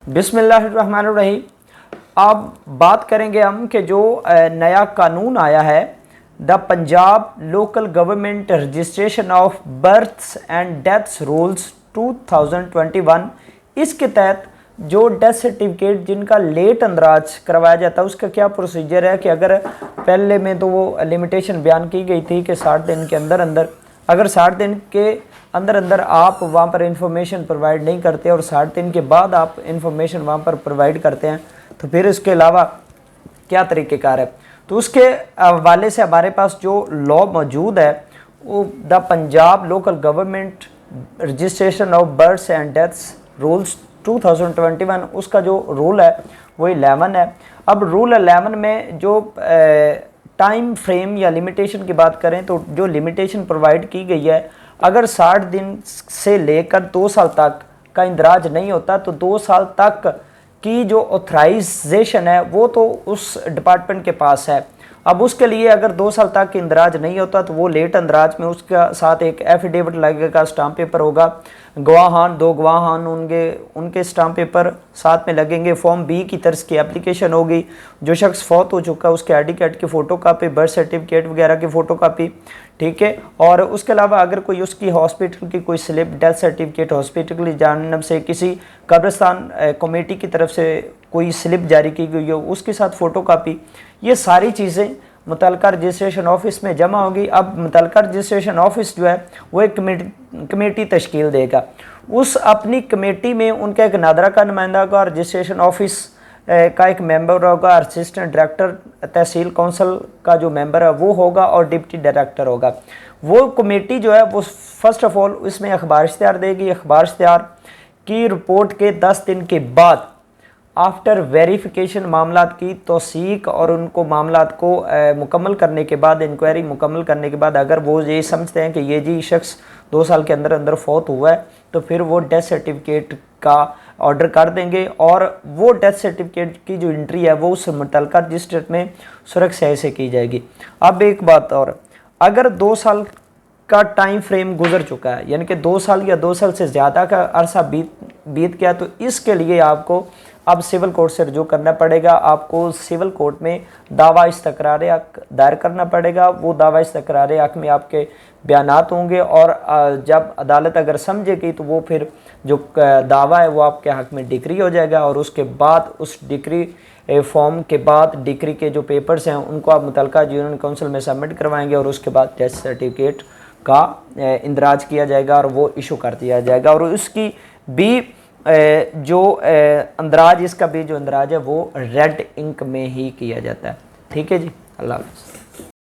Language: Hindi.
बिस्मिल्लाहिर्रहमानिर्रहीम। अब बात करेंगे हम कि जो नया कानून आया है, the Punjab local government registration of births and deaths rules 2021। इसके तहत जो डेथ सर्टिफिकेट जिनका लेट अंदराज करवाया जाता है उसका क्या प्रोसीजर है कि अगर पहले में तो वो लिमिटेशन बयान की गई थी कि 60 दिन के अंदर अंदर, अगर 60 दिन के अंदर अंदर आप वहाँ पर इंफॉर्मेशन प्रोवाइड नहीं करते और 60 दिन के बाद आप इंफॉर्मेशन वहाँ पर प्रोवाइड करते हैं तो फिर इसके अलावा क्या तरीक़ेकार है। तो उसके हवाले से हमारे पास जो लॉ मौजूद है वो the Punjab local government registration of births and deaths rules 2021, उसका जो रूल है वो 11 है। अब रूल 11 में जो टाइम फ्रेम या लिमिटेशन की बात करें तो जो लिमिटेशन प्रोवाइड की गई है, अगर 60 दिन से लेकर 2 साल तक का इंदराज नहीं होता तो 2 साल तक की जो ऑथराइजेशन है वो तो उस डिपार्टमेंट के पास है। अब उसके लिए अगर 2 साल तक इंदराज नहीं होता तो वो लेट अंदराज में उसके साथ एक एफिडेविट लगेगा, स्टाम्प पेपर होगा, गवाहान 2 गवाहान उनके स्टाम्प पेपर साथ में लगेंगे। फॉर्म बी की तरफ की एप्लीकेशन होगी, जो शख्स फौत हो चुका है उसके ID कार्ड की फ़ोटो कापी, बर्थ सर्टिफिकेट वगैरह की फ़ोटो कापी, ठीक है। और उसके अलावा अगर कोई उसकी हॉस्पिटल की कोई स्लिप, डेथ सर्टिफिकेट हॉस्पिटल की जानब से किसी कब्रिस्तान कमेटी की तरफ से कोई स्लिप जारी की गई हो उसके साथ फ़ोटो कापी, ये सारी चीज़ें मुतल्लिका रजिस्ट्रेशन ऑफिस में जमा होगी। अब मुतल्लिका रजिस्ट्रेशन ऑफिस जो है वो एक कमेटी तश्कील देगा। उस अपनी कमेटी में उनका एक नादरा का नुमाइंदा होगा, रजिस्ट्रेशन ऑफिस का एक मेंबर होगा, असिस्टेंट डायरेक्टर तहसील कौंसल का जो मेंबर है वो होगा और डिप्टी डायरेक्टर होगा। वो कमेटी जो है वो फर्स्ट ऑफ ऑल इसमें अखबार इश्तिहार देगी। अखबार इश्तिहार की रिपोर्ट के 10 दिन के बाद आफ्टर वेरिफिकेशन मामलात की तौसीक और उनको मामलात को मुकम्मल करने के बाद, इंक्वायरी मुकम्मल करने के बाद अगर वो ये समझते हैं कि ये जी शख्स 2 साल के अंदर अंदर फौत हुआ है तो फिर वो डेथ सर्टिफिकेट का ऑर्डर कर देंगे और वो डेथ सर्टिफिकेट की जो एंट्री है वो उस मुतल्लिका रजिस्टर में सुरक्षा से की जाएगी। अब एक बात और, अगर 2 साल का टाइम फ्रेम गुजर चुका है यानी कि 2 साल या 2 साल से ज़्यादा का अरसा बीत गया तो इसके लिए आपको अब सिविल कोर्ट से रुजू करना पड़ेगा। आपको सिविल कोर्ट में दावा इस्तक़रार हक़ दायर करना पड़ेगा। वो दावा इस्तक़रार हक़ में आपके बयानात होंगे और जब अदालत अगर समझेगी तो वो फिर जो दावा है वो आपके हक़ में डिक्री हो जाएगा और उसके बाद उस डिक्री फॉर्म के बाद डिक्री के जो पेपर्स हैं उनको आप मुतल्लिका यूनियन काउंसिल में सबमिट करवाएंगे और उसके बाद डेथ सर्टिफिकेट का इंदराज किया जाएगा और वो इशू कर दिया जाएगा और उसकी भी जो अंदराज, इसका भी जो अंदराज है वो रेड इंक में ही किया जाता है। ठीक है जी, अल्लाह हाफ़िज़।